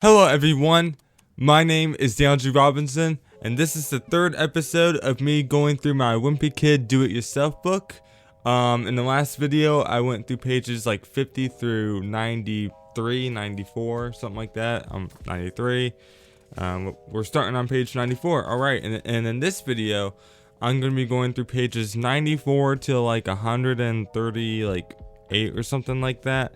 Hello everyone, my name is Daniel G. Robinson, and this is the third episode of me going through my Wimpy Kid Do-It-Yourself book. In the last video, I went through pages like 50 through 93, 94, something like that. 93. We're starting on page 94. Alright, and in this video, I'm going to be going through pages 94 to like 130, like 8 or something like that.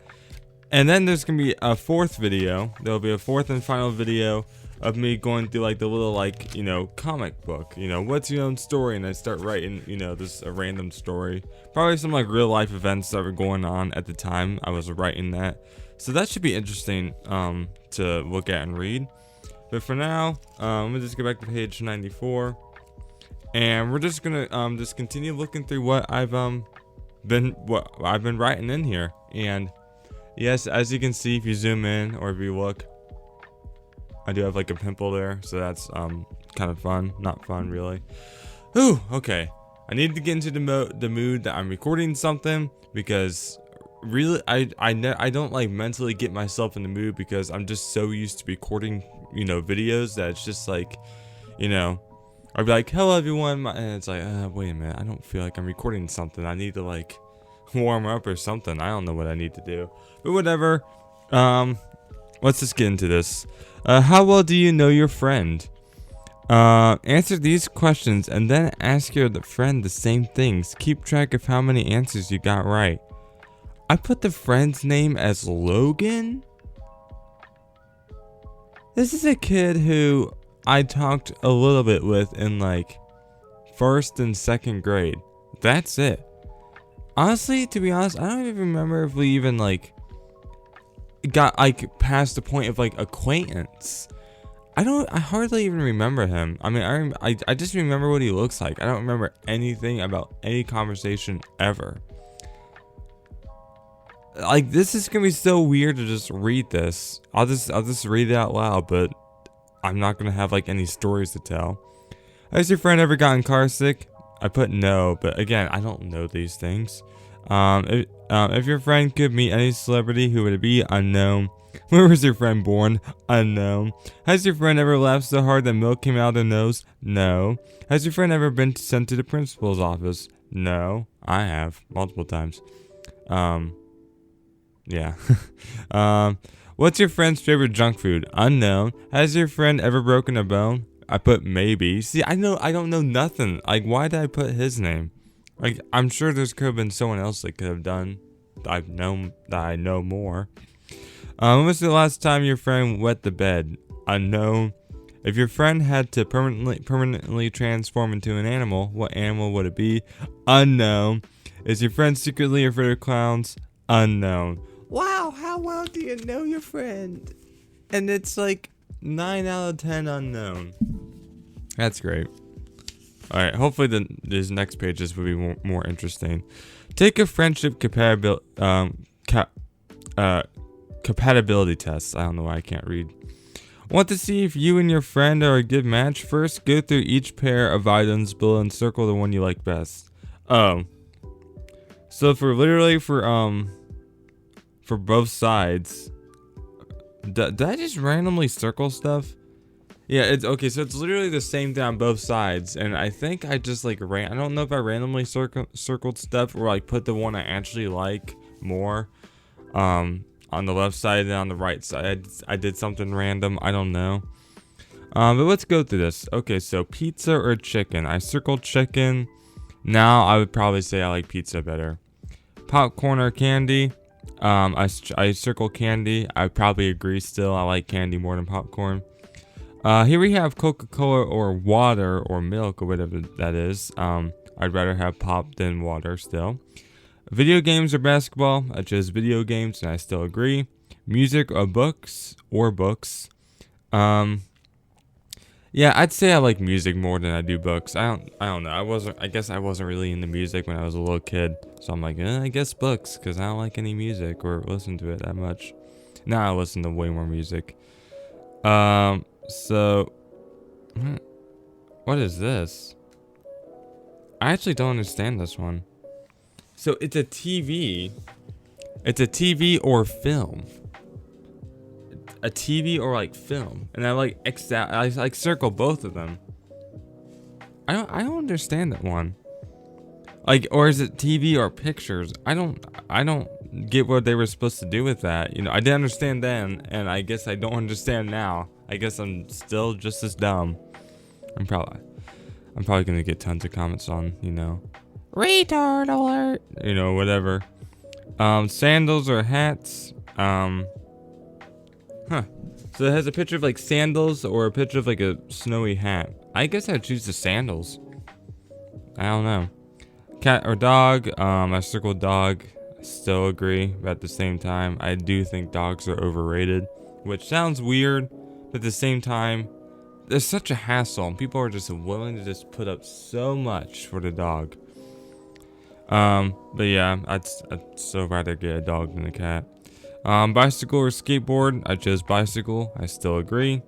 And then there's going to be a fourth video. There'll be a fourth and final video of me going through like the little like, comic book. What's your own story? And I start writing, this a random story. Probably some like real life events that were going on at the time I was writing that. So that should be interesting to look at and read. But for now, let me just go back to page 94. And we're just going to just continue looking through what I've been writing in here. And yes, as you can see, if you zoom in or if you look, I do have like a pimple there, so that's kind of fun. Not fun, really. Ooh, okay. I need to get into the mood that I'm recording something, because really, I don't like mentally get myself in the mood, because I'm just so used to recording, videos that it's just like, I'd be like, hello everyone, and it's like, wait a minute, I don't feel like I'm recording something. I need to like warm up or something. I don't know what I need to do, but whatever. Let's just get into this. How well do you know your friend? Answer these questions and then ask your friend the same things. Keep track of how many answers you got right. I put the friend's name as Logan. This is a kid who I talked a little bit with in like first and second grade. That's it. Honestly, to be honest, I don't even remember if we even like got like past the point of like acquaintance. I hardly even remember him. I mean, I just remember what he looks like. I don't remember anything about any conversation ever. Like, this is gonna be so weird to just read this. I'll just read it out loud, but I'm not gonna have like any stories to tell. Has your friend ever gotten car sick? I put no, but again, I don't know these things. If your friend could meet any celebrity, who would it be? Unknown. Where was your friend born? Unknown. Has your friend ever laughed so hard that milk came out of their nose? No. Has your friend ever been sent to the principal's office? No. I have. Multiple times. Yeah. What's your friend's favorite junk food? Unknown. Has your friend ever broken a bone? I put maybe. See, I don't know nothing. Like, why did I put his name? Like, I'm sure there could have been someone else that could have done that I know more. When was the last time your friend wet the bed? Unknown. If your friend had to permanently transform into an animal, what animal would it be? Unknown. Is your friend secretly afraid of clowns? Unknown. Wow, how well do you know your friend? And it's like 9 out of 10 unknown. That's great. Alright, hopefully these next pages will be more interesting. Take a friendship compatibility test. I don't know why I can't read. Want to see if you and your friend are a good match? First, go through each pair of items below and circle the one you like best. So for both sides, did I just randomly circle stuff? Yeah, it's okay. So it's literally the same thing on both sides, and I think I just like I don't know if I randomly circled stuff or like put the one I actually like more on the left side than on the right side. I did something random. I don't know. But let's go through this. Okay, so pizza or chicken? I circled chicken. Now I would probably say I like pizza better. Popcorn or candy? I circle candy. I probably agree still. I like candy more than popcorn. Here we have Coca-Cola or water or milk or whatever that is. I'd rather have pop than water still. Video games or basketball? I chose video games and I still agree. Music or books? Yeah, I'd say I like music more than I do books. I don't know. I guess I wasn't really into music when I was a little kid. So I'm like, I guess books, because I don't like any music or listen to it that much. Now I listen to way more music. So, what is this? I actually don't understand this one. So it's a TV. It's a TV or film. a TV or like film, and I like X out. I like circle both of them. I don't understand that one. Like, or is it TV or pictures? I don't get what they were supposed to do with that. You know, I didn't understand then, and I guess I don't understand now. I guess I'm still just as dumb. I'm probably gonna get tons of comments on, you know, retard alert, you know, whatever. Sandals or hats? So it has a picture of like sandals or a picture of like a snowy hat. I guess I'd choose the sandals. I don't know. Cat or dog? I circled dog. I still agree, but at the same time, I do think dogs are overrated, which sounds weird, but at the same time, there's such a hassle, and people are just willing to just put up so much for the dog. But yeah, I'd so rather get a dog than a cat. Bicycle or skateboard? I chose bicycle. I still agree.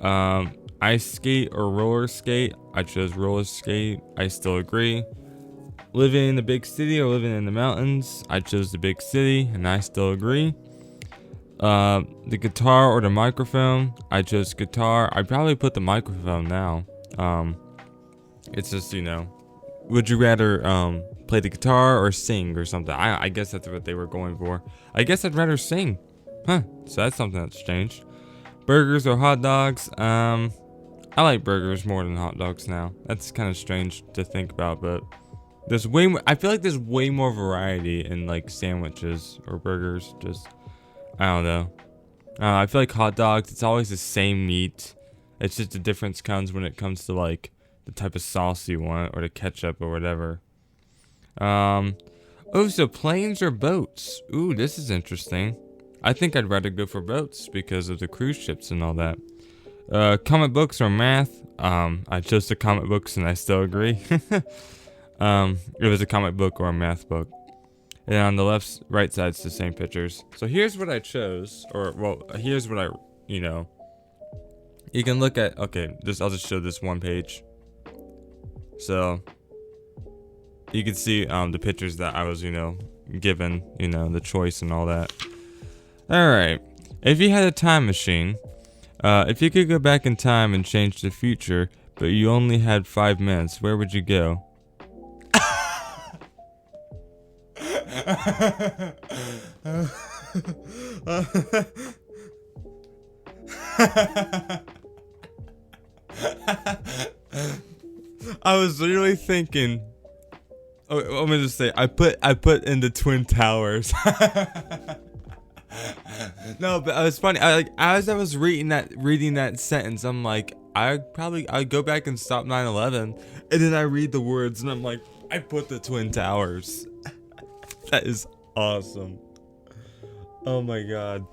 Ice skate or roller skate? I chose roller skate. I still agree. Living in the big city or living in the mountains? I chose the big city, and I still agree. The guitar or the microphone? I chose guitar. I'd probably put the microphone now. It's just, you know, would you rather play the guitar or sing or something? I guess that's what they were going for. I guess I'd rather sing. Huh, so that's something that's changed. Burgers or hot dogs? I like burgers more than hot dogs now. That's kind of strange to think about, but there's way more, I feel like there's way more variety in like sandwiches or burgers. Just, I don't know. I feel like hot dogs, it's always the same meat. It's just the difference comes when it comes to like the type of sauce you want or the ketchup or whatever. Oh, so planes or boats? Ooh, this is interesting. I think I'd rather go for boats because of the cruise ships and all that. Comic books or math? I chose the comic books and I still agree. It was a comic book or a math book. And on the right side, it's the same pictures. So here's what I chose, or well, here's what you know. You can look at, okay, I'll just show this one page. So you can see the pictures that I was, you know, given, you know, the choice and all that. All right, if you had a time machine, if you could go back in time and change the future, but you only had 5 minutes, where would you go? I was literally thinking. Oh, I'm gonna just say I put in the Twin Towers. No, but it was funny. As I was reading that sentence, I'm like, I'd go back and stop 9/11, and then I read the words, and I'm like, I put the Twin Towers. That is awesome. Oh my god.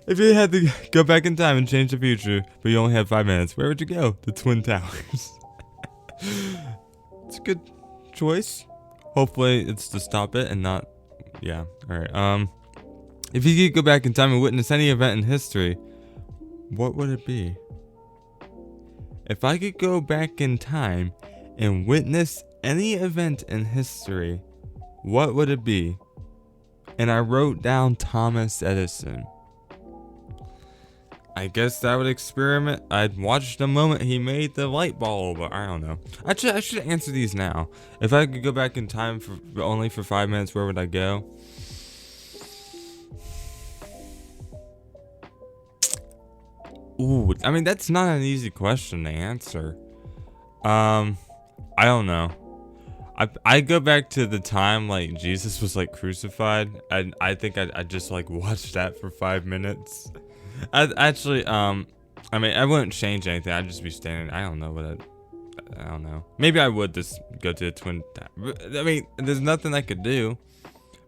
If you had to go back in time and change the future, but you only had 5 minutes, where would you go? The Twin Towers. It's a good choice. Hopefully it's to stop it and not, yeah. Alright, if you could go back in time and witness any event in history, what would it be? If I could go back in time and witness any event in history, what would it be? And I wrote down Thomas Edison. I guess I would experiment. I'd watch the moment he made the light bulb, but I don't know. I should answer these now. If I could go back in time only for 5 minutes, where would I go? Ooh, I mean, that's not an easy question to answer. I don't know. I go back to the time like Jesus was like crucified, and I think I'd just like watch that for 5 minutes. Actually, I mean, I wouldn't change anything. I'd just be standing. I don't know what I don't know. Maybe I would just go to the Twin Tower. I mean, there's nothing I could do.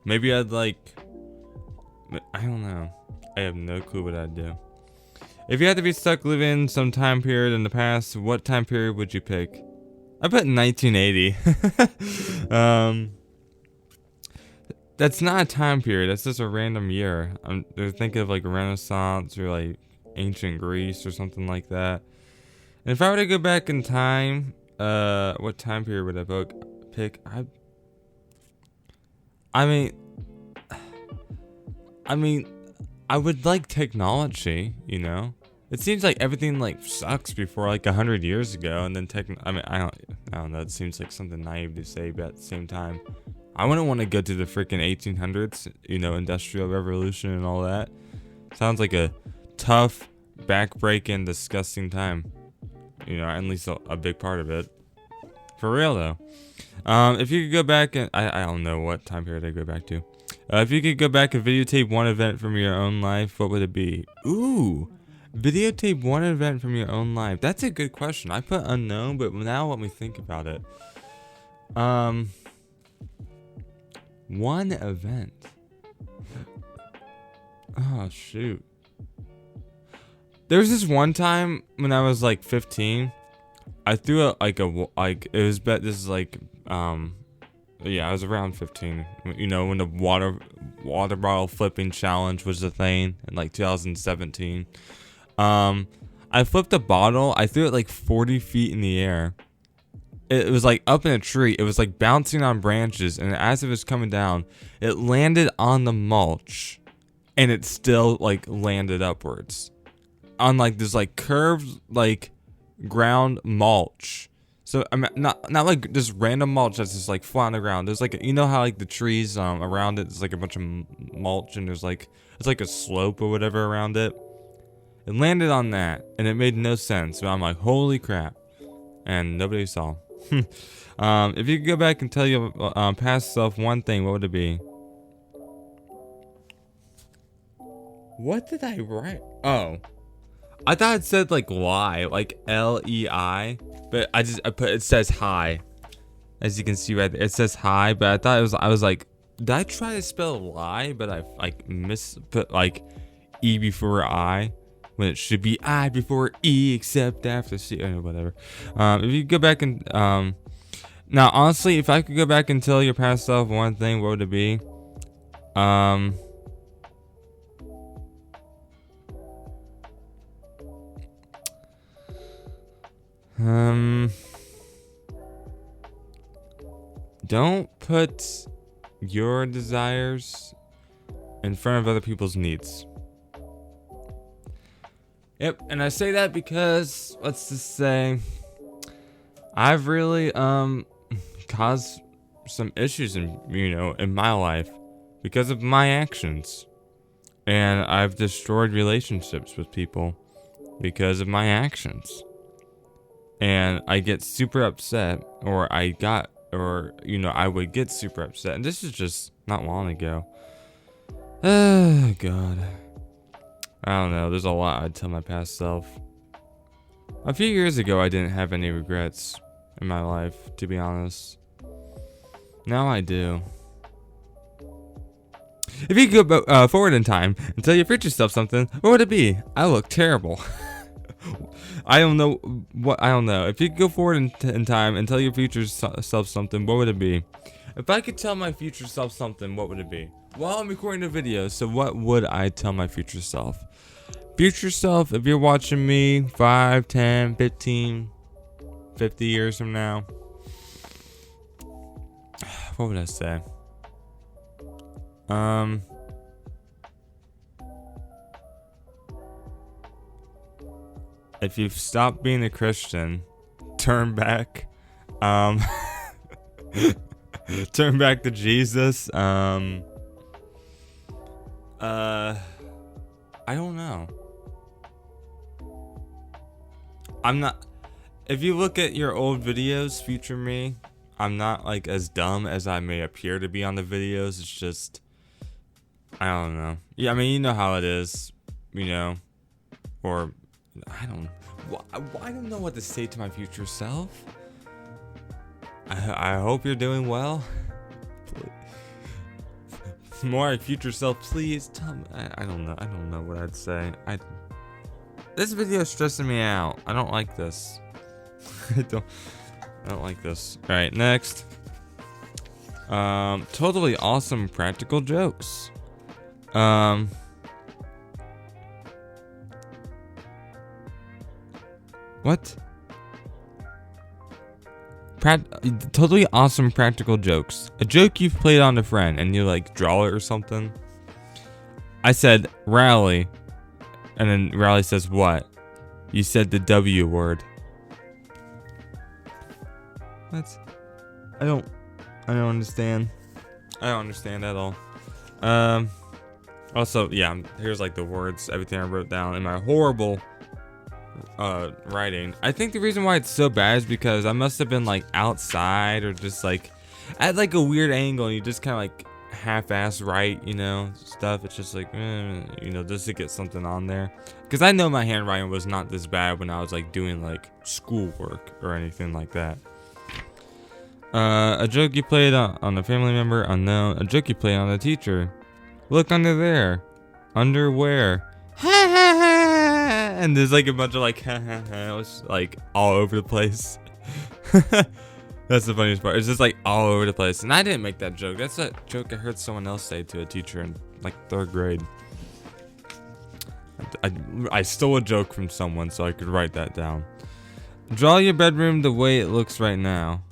Maybe I'd like, I don't know. I have no clue what I'd do. If you had to be stuck living some time period in the past, what time period would you pick? I put 1980. That's not a time period. That's just a random year. They're thinking of like Renaissance or like ancient Greece or something like that. And if I were to go back in time, what time period would I pick? I mean, I would like technology, you know? It seems like everything like sucks before like 100 years ago, and then I don't know. It seems like something naive to say, but at the same time, I wouldn't want to go to the freaking 1800s, you know, Industrial Revolution and all that. Sounds like a tough, backbreaking, disgusting time. You know, at least a big part of it. For real though. If you could go back and I don't know what time period I go back to. If you could go back and videotape one event from your own life, what would it be? Ooh, videotape one event from your own life. That's a good question. I put unknown, but now let me think about it. One event. Oh shoot. There was this one time when I was like 15. I threw it like it was this is like yeah, I was around 15. You know, when the water bottle flipping challenge was a thing in like 2017. I flipped a bottle. I threw it like 40 feet in the air. It was like up in a tree. It was like bouncing on branches, and as it was coming down, it landed on the mulch, and it still like landed upwards on like this like curved like ground mulch. So I'm not like just random mulch that's just like flat on the ground. There's like you know how like the trees around it, there's like a bunch of mulch, and there's like it's like a slope or whatever around it. It landed on that, and it made no sense. So I'm like, holy crap, and nobody saw. If you could go back and tell your past self one thing, what would it be? What did I write? Oh, I thought it said like lie, like LEI, but I put it says hi. As you can see right there, it says hi, but I thought I was like, did I try to spell lie, but I like put like E before I when it should be I before E, except after C or whatever. If you go back and now honestly, if I could go back and tell your past self one thing, what would it be? Don't put your desires in front of other people's needs. Yep, and I say that because let's just say I've really caused some issues in my life because of my actions. And I've destroyed relationships with people because of my actions. And I get super upset, I would get super upset. And this is just not long ago. Oh, God. I don't know. There's a lot I'd tell my past self. A few years ago, I didn't have any regrets in my life, to be honest. Now I do. If you could go forward in time and tell your future self something, what would it be? I look terrible. I don't know. If you could go forward in time and tell your future self something, what would it be? If I could tell my future self something, what would it be? Well, I'm recording a video, so what would I tell my future self? Future self, if you're watching me 5, 10, 15, 50 years from now, what would I say? If you've stopped being a Christian, turn back. Turn back to Jesus. I don't know. I'm not. If you look at your old videos, future me, I'm not like as dumb as I may appear to be on the videos. It's just, I don't know. Yeah, I mean, you know how it is, or I don't know what to say to my future self. I hope you're doing well. More future self, please tell me. I don't know what I'd say. This video is stressing me out. I don't like this. I don't like this. All right, next. Totally awesome practical jokes. What? Totally awesome practical jokes. A joke you've played on a friend and you like draw it or something. I said rally. And then Rally says what? You said the W word. What? I don't understand. I don't understand at all. Also, yeah, here's like the words, everything I wrote down in my horrible writing. I think the reason why it's so bad is because I must have been like outside or just like at like a weird angle, and you just kind of like half-ass write, you know, stuff. It's just like, you know, just to get something on there. Because I know my handwriting was not this bad when I was like doing like schoolwork or anything like that. A joke you played on a family member, unknown. A joke you played on a teacher. Look under there. Underwear. Ha ha ha. And there's like a bunch of like ha ha ha. It was like all over the place. That's the funniest part. It's just like all over the place. And I didn't make that joke. That's a joke I heard someone else say to a teacher in like 3rd grade. I stole a joke from someone so I could write that down. Draw your bedroom the way it looks right now.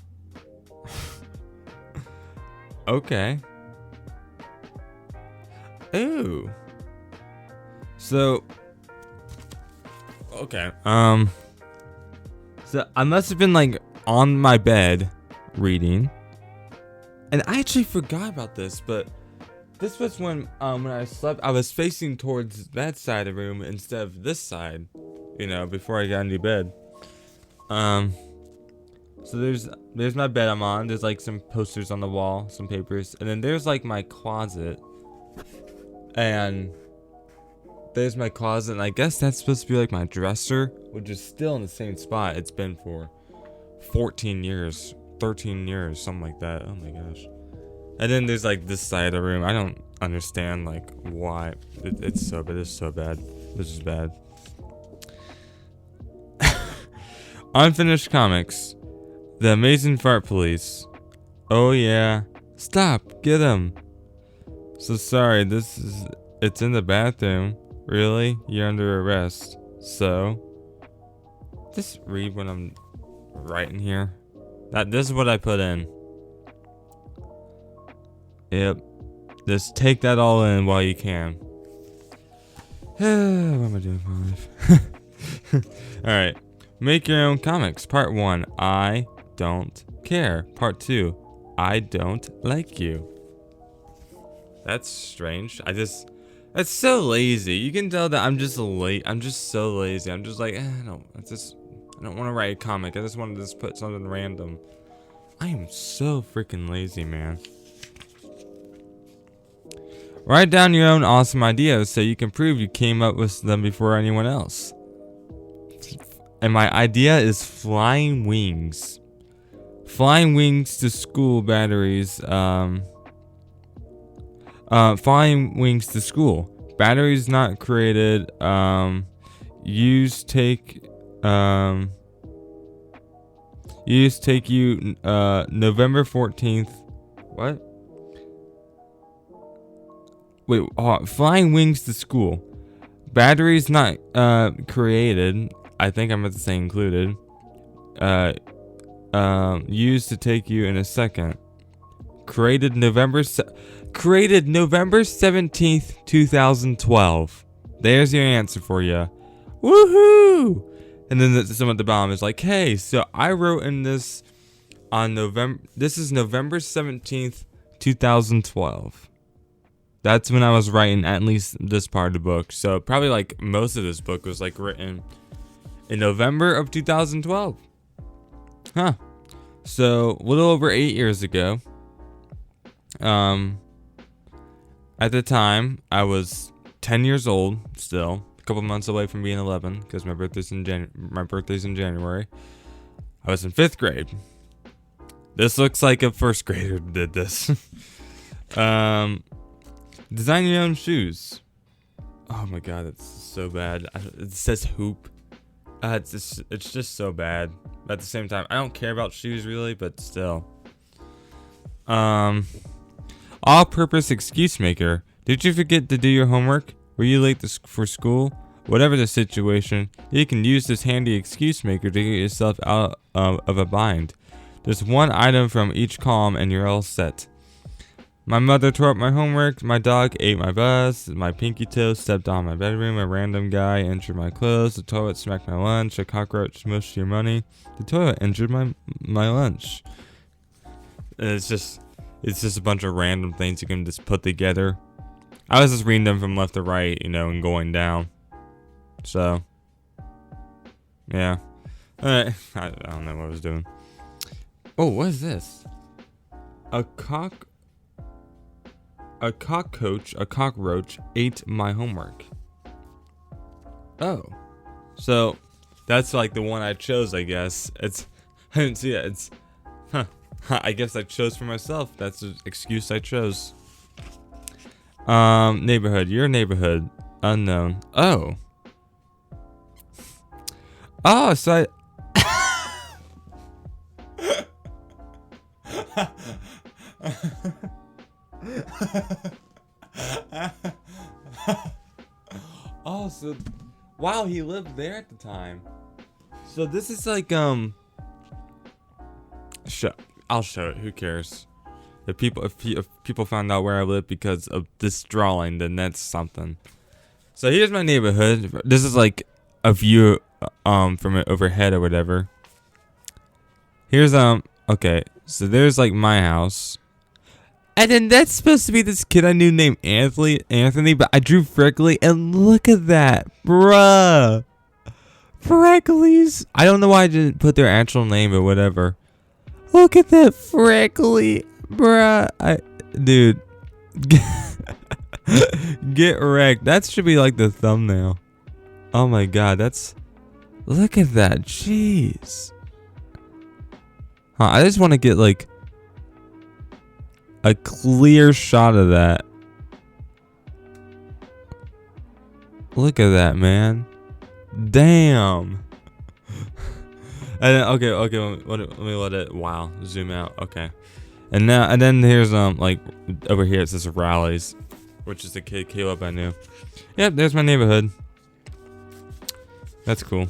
Okay. Ooh. So. Okay. So I must have been like on my bed reading, and I actually forgot about this, but this was when I slept, I was facing towards that side of the room instead of this side, you know, before I got into bed. So there's my bed I'm on. There's like some posters on the wall, some papers, and then there's like my closet, and there's my closet, and I guess that's supposed to be like my dresser, which is still in the same spot it's been for 14 years, 13 years, something like that. Oh my gosh. And then there's like this side of the room. I don't understand like why it's so bad. It's so bad. This is bad. Unfinished comics. The Amazing Fart Police. Oh yeah. Stop. Get him. So sorry. It's in the bathroom. Really? You're under arrest. So just read what I'm writing here. This is what I put in. Yep. Just take that all in while you can. What am I doing with my life? Alright. Make your own comics. Part 1. I don't care. Part 2. I don't like you. That's strange. That's so lazy. You can tell that I'm just so lazy. I'm just like, I don't want to write a comic. I just want to just put something random. I am so freaking lazy, man. Write down your own awesome ideas so you can prove you came up with them before anyone else. And my idea is flying wings. Flying wings to school batteries. Flying wings to school. Batteries not created. Take you November 14th. What? Wait, flying wings to school. Batteries not created. I think I meant to say included. Used to take you in a second. Created November 17th, 2012. There's your answer for you. Woohoo! And then someone at the bottom is like, hey, so I wrote in this on this is November 17th, 2012. That's when I was writing at least this part of the book. So probably like most of this book was like written in November of 2012. Huh. So a little over 8 years ago. At the time, I was 10 years old still. A couple months away from being 11 because my birthday's in January. I was in 5th grade. This looks like a 1st grader did this. Design your own shoes. Oh my god, it's so bad. It says hoop. It's just so bad. But at the same time, I don't care about shoes really, but still. All-purpose excuse maker. Did you forget to do your homework? Were you late for school? Whatever the situation, you can use this handy excuse maker to get yourself out of a bind. Just one item from each column and you're all set. My mother tore up my homework. My dog ate my bus. My pinky toe stepped on my bedroom. A random guy injured my clothes. The toilet smacked my lunch. A cockroach smushed your money. The toilet injured my lunch. And it's just a bunch of random things you can just put together. I was just reading them from left to right, and going down. So, yeah. Alright. I don't know what I was doing. Oh, what is this? A cockroach ate my homework. Oh. So, that's like the one I chose, I guess. I didn't see it. I guess I chose for myself. That's the excuse I chose. Neighborhood. Your neighborhood. Unknown. Oh. Oh, so oh, so wow, he lived there at the time. So this is like I'll show it. Who cares? If people found out where I live because of this drawing, then that's something. So here's my neighborhood. This is like a view from it overhead or whatever. Here's okay. So there's like my house. And then that's supposed to be this kid I knew named Anthony, but I drew Freckly, and look at that, bruh. Frecklies. I don't know why I didn't put their actual name or whatever. Look at that Freckly, bruh. Dude, get wrecked. That should be like the thumbnail. Oh my god, look at that, jeez. I just want to get like a clear shot of that. Look at that, man. Damn. And then, okay. Let me let it. Wow. Zoom out. Okay. And then here's like over here it says Rallies, which is the kid Caleb I knew. Yep. There's my neighborhood. That's cool.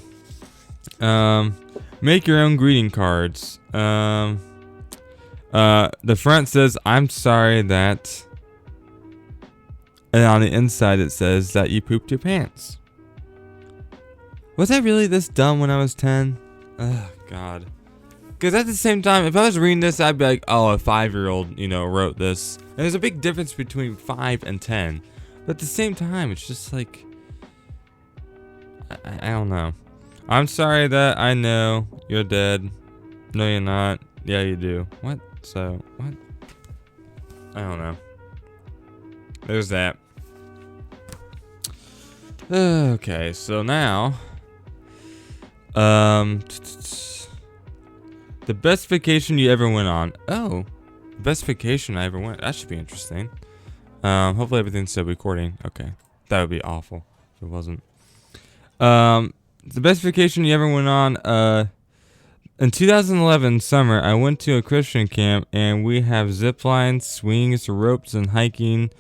Make your own greeting cards. The front says, I'm sorry that, and on the inside it says that you pooped your pants. Was I really this dumb when I was 10? Oh, God. Because at the same time, if I was reading this, I'd be like, oh, a 5-year-old, wrote this. And there's a big difference between 5 and 10. But at the same time, it's just like, I don't know. I'm sorry that I know you're dead. No, you're not. Yeah, you do. What? So, what? I don't know. There's that. Okay, so now, the best vacation you ever went on. Oh, best vacation I ever went. That should be interesting. Hopefully everything's still recording. Okay, that would be awful if it wasn't. The best vacation you ever went on. In 2011 summer, I went to a Christian camp, and we have zip lines, swings, ropes, and hiking.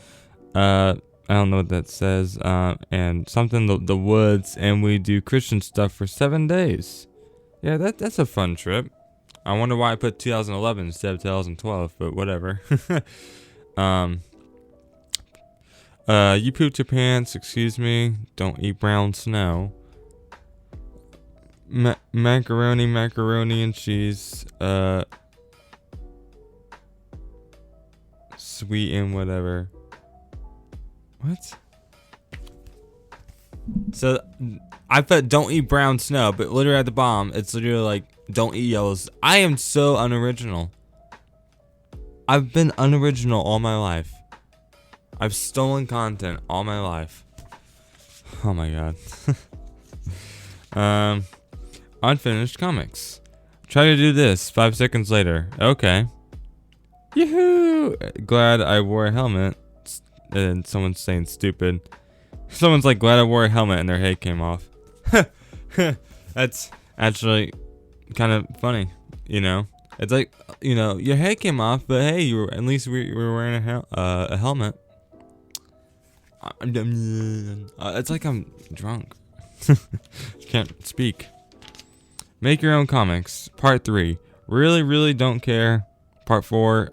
I don't know what that says. And something the woods, and we do Christian stuff for 7 days. Yeah, that's a fun trip. I wonder why I put 2011 instead of 2012, but whatever. You pooped your pants. Excuse me. Don't eat brown snow. Macaroni and cheese, sweet and whatever. What? So I put don't eat brown snow, but literally at the bottom, it's literally like don't eat yellows. I am so unoriginal. I've been unoriginal all my life. I've stolen content all my life. Oh my god. Unfinished comics. Try to do this 5 seconds later. Okay. Yoo-hoo! Glad I wore a helmet. And someone's saying stupid. Someone's like, glad I wore a helmet and their head came off. That's actually kind of funny, It's like, your head came off, but hey, at least we were wearing a helmet. It's like I'm drunk. Can't speak. Make your own comics. Part 3. Really, really don't care. Part 4.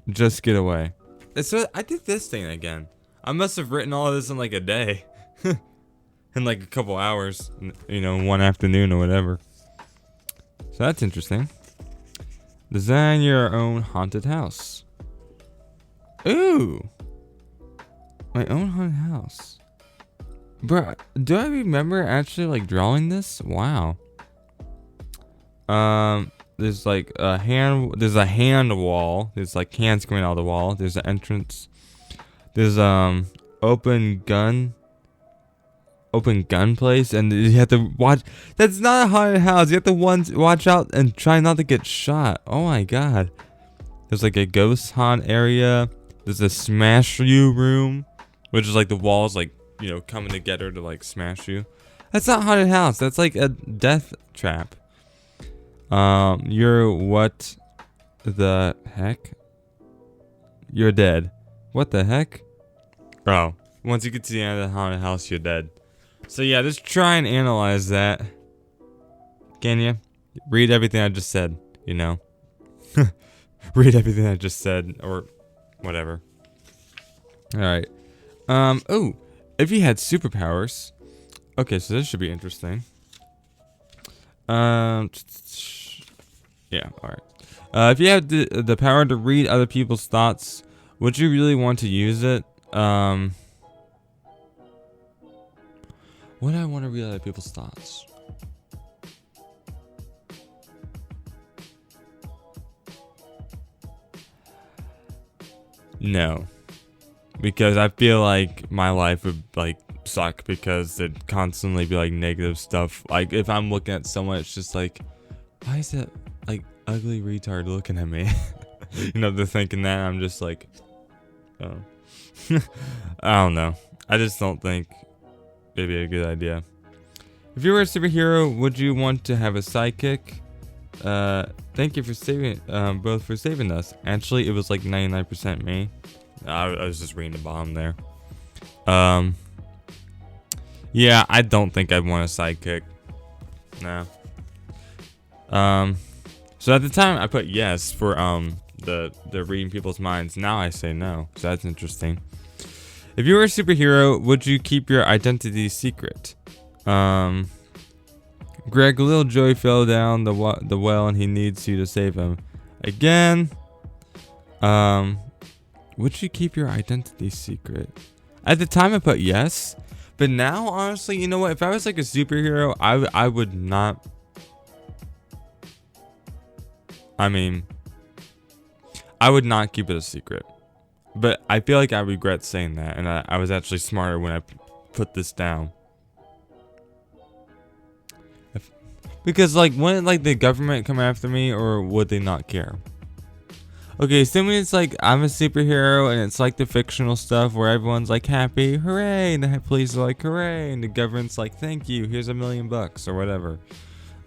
Just get away. So I did this thing again. I must have written all of this in like a day. In like a couple hours. You know, one afternoon or whatever. So that's interesting. Design your own haunted house. Ooh. My own haunted house. Bro, do I remember actually like drawing this? Wow. There's like a hand. There's a hand wall. There's like hands coming out of the wall. There's an entrance. There's open gun place, and you have to watch. That's not a haunted house. You have to watch out and try not to get shot. Oh my god. There's like a ghost haunt area. There's a smash you room, which is like the walls like, you know, coming together to like smash you. That's not haunted house. That's like a death trap. You're what the heck? You're dead. What the heck? Oh, once you get to the end of the haunted house, you're dead. So yeah, just try and analyze that. Can you? Read everything I just said, you know. Read everything I just said, or whatever. Alright. Oh, if you had superpowers. Okay, so this should be interesting. Yeah, alright. If you had the power to read other people's thoughts, would you really want to use it? Would I want to read other people's thoughts? No. Because I feel like my life would like suck because it'd constantly be like negative stuff. Like if I'm looking at someone, it's just like, why is that like ugly retard looking at me? You know, they're thinking that. I'm just like, oh. I don't know. I just don't think it'd be a good idea. If you were a superhero, would you want to have a sidekick? Thank you for saving, both for saving us. Actually, it was like 99% me. I was just reading the bottom there. Yeah, I don't think I'd want a sidekick. No. So at the time I put yes for the reading people's minds. Now I say no. So that's interesting. If you were a superhero, would you keep your identity secret? Greg, little Joey fell down the well and he needs you to save him. Again. Would you keep your identity secret? At the time I put yes, but now honestly, you know what? If I was like a superhero, I would not. I mean, I would not keep it a secret. But I feel like I regret saying that, and I was actually smarter when I put this down. Because like, wouldn't like the government come after me, or would they not care? Okay, assuming it's like I'm a superhero and it's like the fictional stuff where everyone's like happy, hooray, and the police are like hooray, and the government's like thank you, here's $1 million or whatever.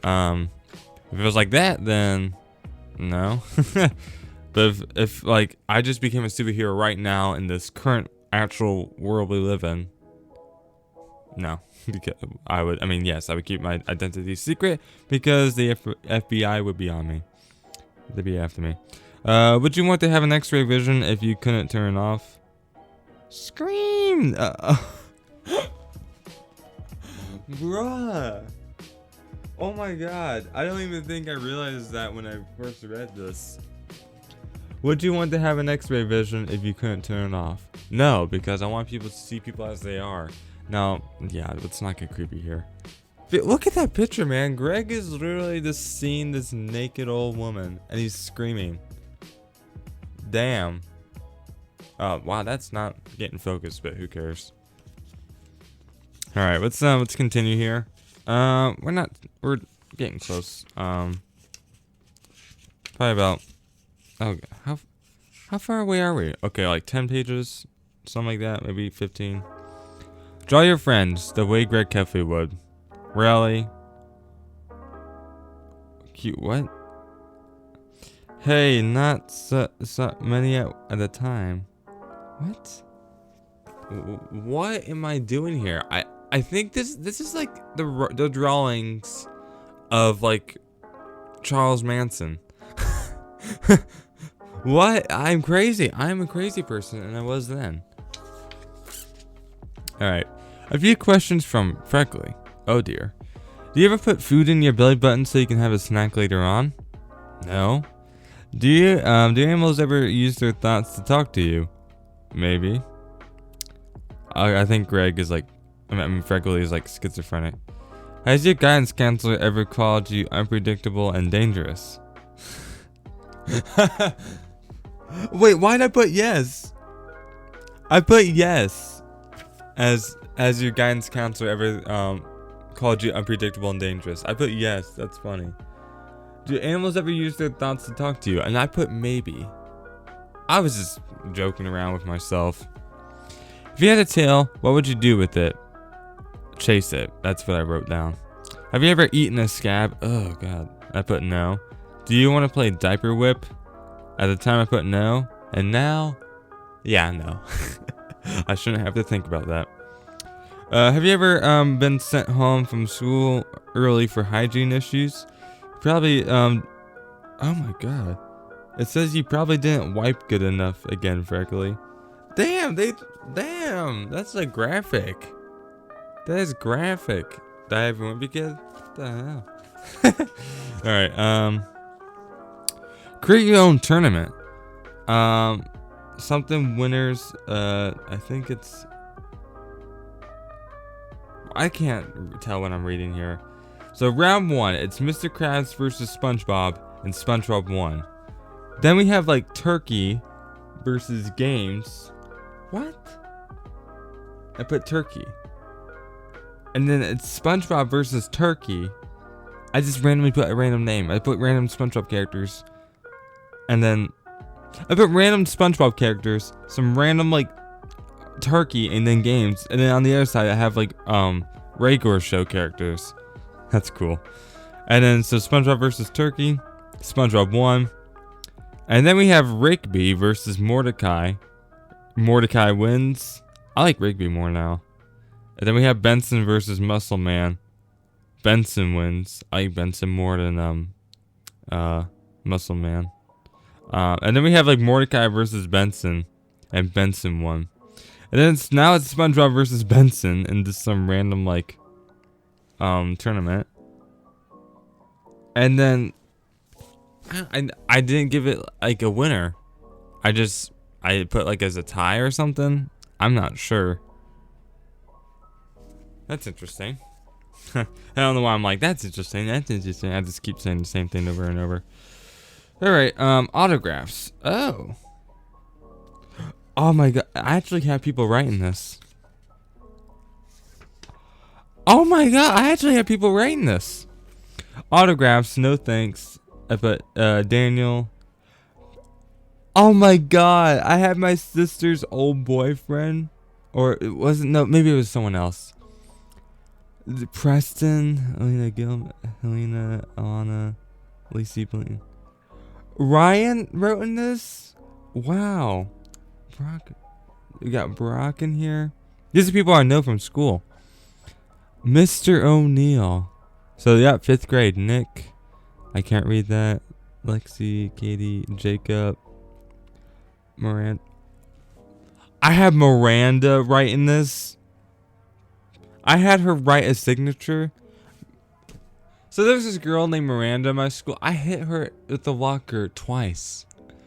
If it was like that, then no. But if like I just became a superhero right now in this current actual world we live in, no. Because I mean yes, I would keep my identity secret because the FBI would be on me. They'd be after me. Would you want to have an X-ray vision if you couldn't turn it off? Scream! Bruh! Oh my god, I don't even think I realized that when I first read this. Would you want to have an X-ray vision if you couldn't turn it off? No, because I want people to see people as they are. Now, yeah, let's not get creepy here. Look at that picture, man. Greg is literally just seeing this naked old woman, and he's screaming. Damn. Oh, wow, that's not getting focused, but who cares? All right, let's continue here. We're getting close. Probably about. Oh, how far away are we? Okay, like 10 pages, something like that, maybe 15. Draw your friends the way Greg Kefley would. Really? Cute. What? Hey, not so many at a time. What? What am I doing here? I think this is like the drawings of like Charles Manson. What? I'm crazy. I'm a crazy person, and I was then. Alright. A few questions from Freckly. Oh dear. Do you ever put food in your belly button so you can have a snack later on? No. Do animals ever use their thoughts to talk to you? Maybe. I think Greg is like, Freckly is like schizophrenic. Has your guidance counselor ever called you unpredictable and dangerous? Wait, why'd I put yes? I put yes. Has your guidance counselor ever called you unpredictable and dangerous? I put yes. That's funny. Do animals ever use their thoughts to talk to you? And I put maybe. I was just joking around with myself. If you had a tail, what would you do with it? Chase it. That's what I wrote down. Have you ever eaten a scab? Oh god. I put no. Do you want to play diaper whip? At the time I put no. And now? Yeah, no. I shouldn't have to think about that. Have you ever been sent home from school early for hygiene issues? Probably, oh my god. It says you probably didn't wipe good enough again, Freckly. Damn, that's like graphic. That is graphic. Did I have a Wimpy kid? What the hell? Alright, create your own tournament. Something winners, I think it's... I can't tell what I'm reading here. So round 1, it's Mr. Krabs versus SpongeBob, and SpongeBob won. Then we have like Turkey versus Games. What? I put Turkey. And then it's SpongeBob versus Turkey. I just randomly put a random name. I put random SpongeBob characters. And then I put random SpongeBob characters, some random like Turkey, and then Games. And then on the other side I have like Rhaegar show characters. That's cool. And then so SpongeBob versus Turkey. SpongeBob won. And then we have Rigby versus Mordecai. Mordecai wins. I like Rigby more now. And then we have Benson versus Muscle Man. Benson wins. I like Benson more than Muscle Man. And then we have like Mordecai versus Benson, and Benson won. And then now it's SpongeBob versus Benson in just some random like tournament. And then I didn't give it like a winner. I put like as a tie or something. I'm not sure. That's interesting. I don't know why I'm like, that's interesting. That's interesting. I just keep saying the same thing over and over. Alright, autographs. Oh. Oh my god. I actually have people writing this. Oh my god. I actually have people writing this. Autographs, no thanks. I put Daniel. Oh my god. I had my sister's old boyfriend. Or it wasn't, no, maybe it was someone else. Preston, Alina Gilman, Helena, Alana, Lacey Blaine. Ryan wrote in this? Wow. Brock. We got Brock in here. These are people I know from school. Mr. O'Neill. So yeah, 5th grade. Nick. I can't read that. Lexi, Katie, Jacob. Miranda. I have Miranda writing this. I had her write a signature. So there's this girl named Miranda in my school. I hit her with the locker twice.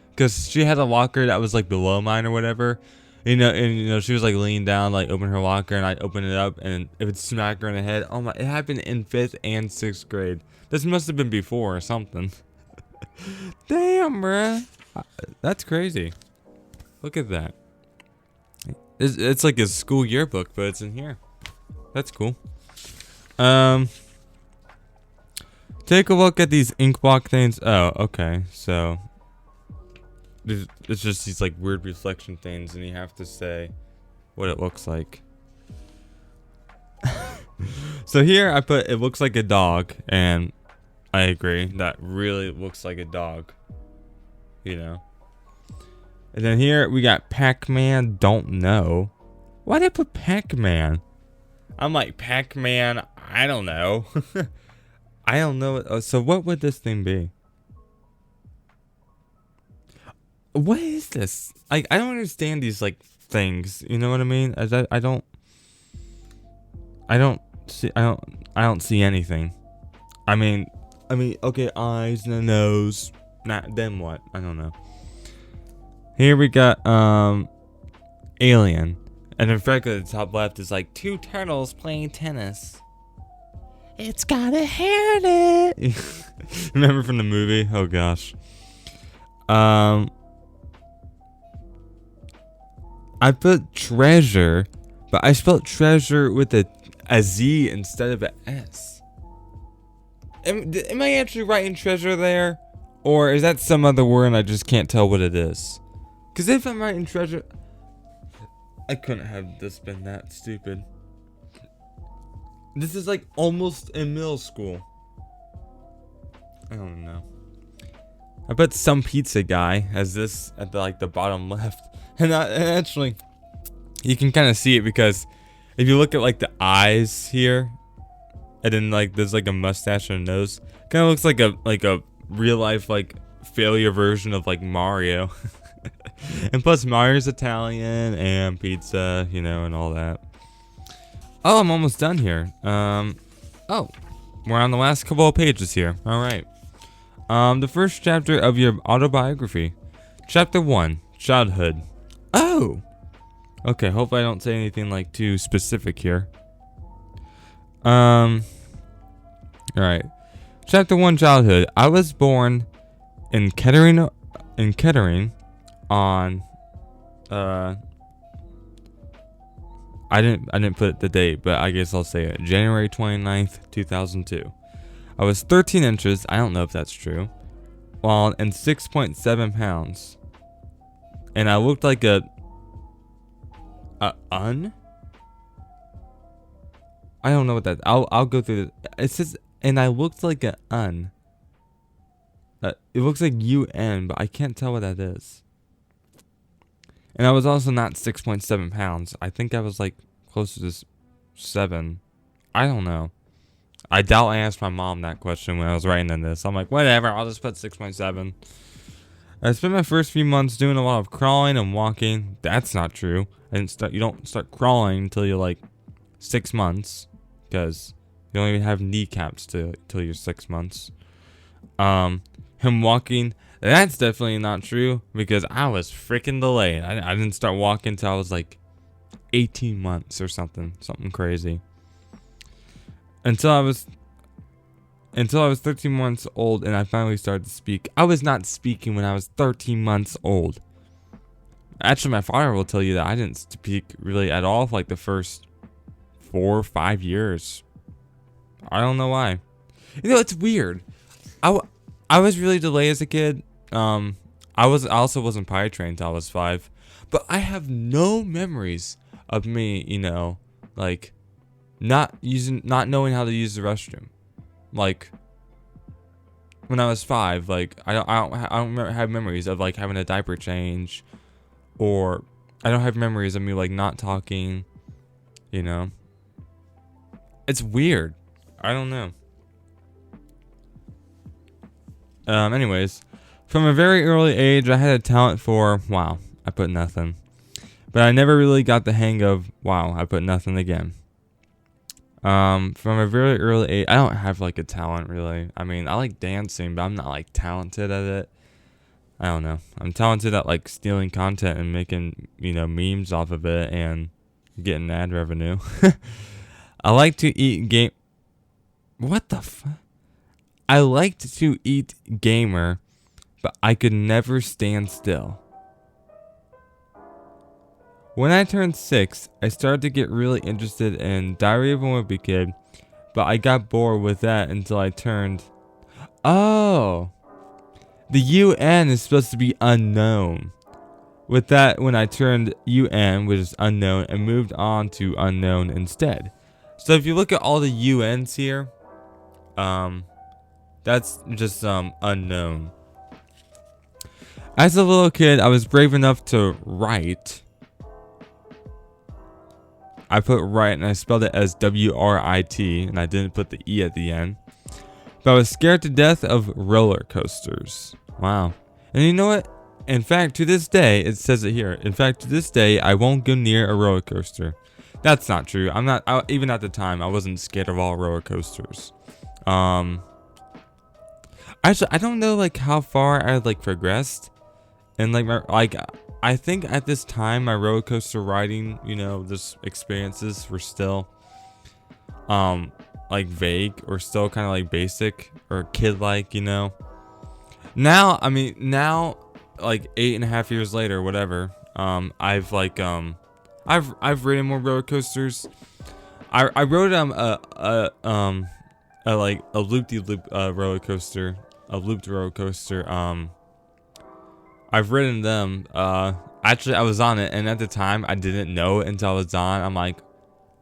Because she had a locker that was like below mine or whatever. And she was like leaning down, like open her locker, and I open it up and it would smack her in the head. Oh my, it happened in 5th and 6th grade. This must have been before or something. Damn, bruh. That's crazy. Look at that. It's like a school yearbook, but it's in here. That's cool. Take a look at these ink block things. Oh, okay. So it's just these like weird reflection things, and you have to say what it looks like. So here I put it looks like a dog, and I agree. That really looks like a dog. You know. And then here we got Pac-Man. Don't know. Why did I put Pac-Man? I'm like, Pac-Man, I don't know. I don't know. So what would this thing be? What is this? Like, I don't understand these like things. You know what I mean? I don't see anything. I mean, okay, eyes and a nose. Not then what? I don't know. Here we got alien, and in fact at the top left is like 2 turtles playing tennis. It's got a hair in it. Remember from the movie? Oh gosh. I put treasure, but I spelled treasure with a Z instead of an S. Am I actually writing treasure there? Or is that some other word and I just can't tell what it is? Because if I'm writing treasure, I couldn't have this been that stupid. This is like almost in middle school. I don't know. I bet some pizza guy has this at the bottom left. And actually, you can kind of see it because if you look at like the eyes here, and then like there's like a mustache and a nose, kind of looks like a real life like failure version of like Mario. And plus Mario's Italian and pizza, you know, and all that. Oh, I'm almost done here. Oh, we're on the last couple of pages here. All right. The first chapter of your autobiography, chapter 1, childhood. Oh. Okay. Hope I don't say anything like too specific here. All right. Chapter 1, childhood. I was born in Kettering on I didn't put the date, but I guess I'll say it. January 29th, 2002. I was 13 inches, I don't know if that's true, and 6.7 pounds. And I looked like a un? I don't know what that. I'll go through it says, and I looked like an un. It looks like UN, but I can't tell what that is. And I was also not 6.7 pounds. I think I was like closer to 7. I don't know. I doubt I asked my mom that question when I was writing in this. I'm like, whatever, I'll just put 6.7. I spent my first few months doing a lot of crawling and walking. That's not true. You don't start crawling until you're like 6 months, because you don't even have kneecaps till you're 6 months. Him walking, that's definitely not true, because I was freaking delayed. I didn't start walking until I was like 18 months or something crazy. Until I was 13 months old and I finally started to speak. I was not speaking when I was 13 months old. Actually, my father will tell you that I didn't speak really at all for like the first 4 or 5 years. I don't know why. You know, it's weird. I was really delayed as a kid. I also wasn't potty trained until I was 5. But I have no memories of me, you know, like not knowing how to use the restroom. Like when I was 5, like I don't have memories of like having a diaper change, or I don't have memories of me like not talking, you know. It's weird. I don't know. Anyways, from a very early age, I had a talent for, wow, I put nothing. But I never really got the hang of, wow, I put nothing again. From a very early age, I don't have like a talent really. I mean, I like dancing, but I'm not like talented at it. I don't know. I'm talented at like stealing content and making, you know, memes off of it and getting ad revenue. I like to eat What the fuck? I liked to eat gamer, but I could never stand still. When I turned 6, I started to get really interested in Diary of a Wimpy Kid, but I got bored with that until I turned... Oh! The UN is supposed to be unknown. With that, when I turned UN, which is unknown, and moved on to unknown instead. So if you look at all the UNs here, that's just unknown. As a little kid, I was brave enough to write. I put write and I spelled it as W-R-I-T, and I didn't put the E at the end. But I was scared to death of roller coasters. Wow. And you know what? In fact, to this day, it says it here. In fact, to this day, I won't go near a roller coaster. That's not true. I'm not. Even at the time, I wasn't scared of all roller coasters. Actually, I don't know like how far I like progressed, and like I think at this time my roller coaster riding, just experiences were still like vague or still kind of like basic or kid like. Now, I mean, now like 8.5 years later, whatever. I've ridden more roller coasters. I rode a loop-de-loop roller coaster, a looped roller coaster. I've ridden them. Actually, I was on it, and at the time, I didn't know it until I was on. I'm like,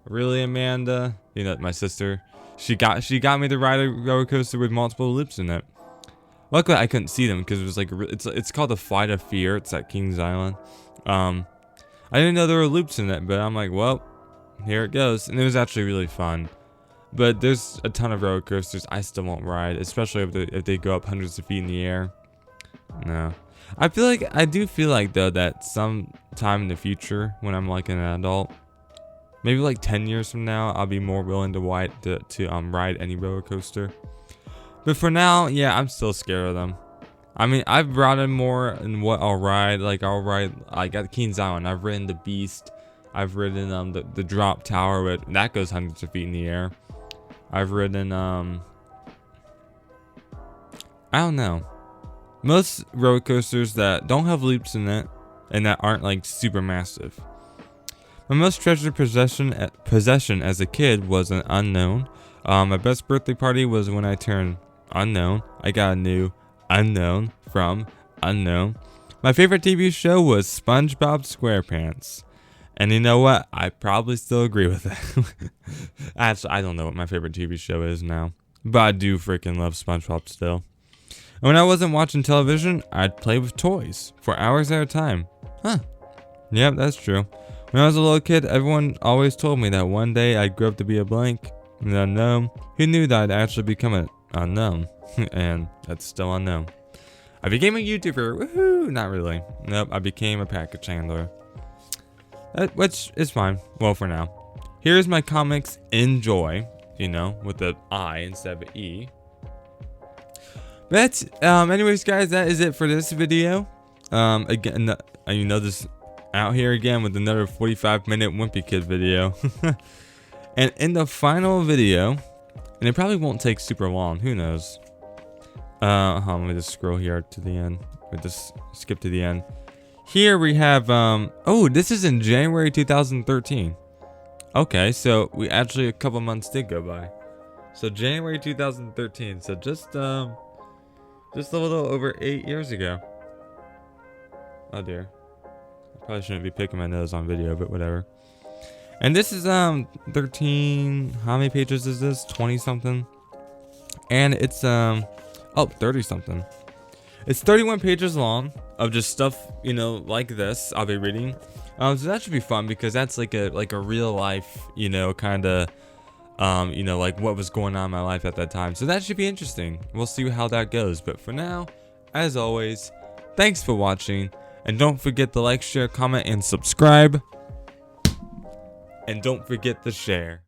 really, Amanda? My sister. She got me to ride a roller coaster with multiple loops in it. Luckily, I couldn't see them because it was like it's called the Flight of Fear. It's at Kings Island. I didn't know there were loops in it, but I'm like, well, here it goes, and it was actually really fun. But there's a ton of roller coasters I still won't ride, especially if they go up hundreds of feet in the air. No, I do feel like though that sometime in the future, when I'm like an adult, maybe like 10 years from now, I'll be more willing to ride any roller coaster. But for now, yeah, I'm still scared of them. I mean, I've ridden more in what I'll ride. Like at Kings Island, I've ridden the Beast. I've ridden the drop tower, but that goes hundreds of feet in the air. I've ridden I don't know. Most roller coasters that don't have loops in it and that aren't like super massive. My most treasured possession as a kid was an unknown. My best birthday party was when I turned unknown. I got a new unknown from unknown. My favorite TV show was SpongeBob SquarePants. And you know what? I probably still agree with that. Actually, I don't know what my favorite TV show is now. But I do freaking love SpongeBob still. And when I wasn't watching television, I'd play with toys for hours at a time. Huh. Yep, that's true. When I was a little kid, everyone always told me that one day I'd grow up to be a blank, an unknown. Who knew that I'd actually become an unknown? And that's still unknown. I became a YouTuber. Woohoo! Not really. Nope, I became a package handler. Which is fine. Well, for now. Here's my comics. Enjoy. With the I instead of an E. But anyways, guys, that is it for this video. Again, this out here again with another 45-minute Wimpy Kid video. And in the final video, and it probably won't take super long. Who knows? Let me just scroll here to the end. We just skip to the end. Here we have, oh, this is in January 2013. Okay, so we actually, a couple months did go by. So January 2013, so just a little over 8 years ago. Oh dear. I probably shouldn't be picking my nose on video, but whatever. And this is, 13, how many pages is this? 20 something. And it's, 30 something. It's 31 pages long of just stuff, like this I'll be reading. So that should be fun because that's like a real life, kind of, like what was going on in my life at that time. So that should be interesting. We'll see how that goes. But for now, as always, thanks for watching. And don't forget to like, share, comment, and subscribe. And don't forget to share.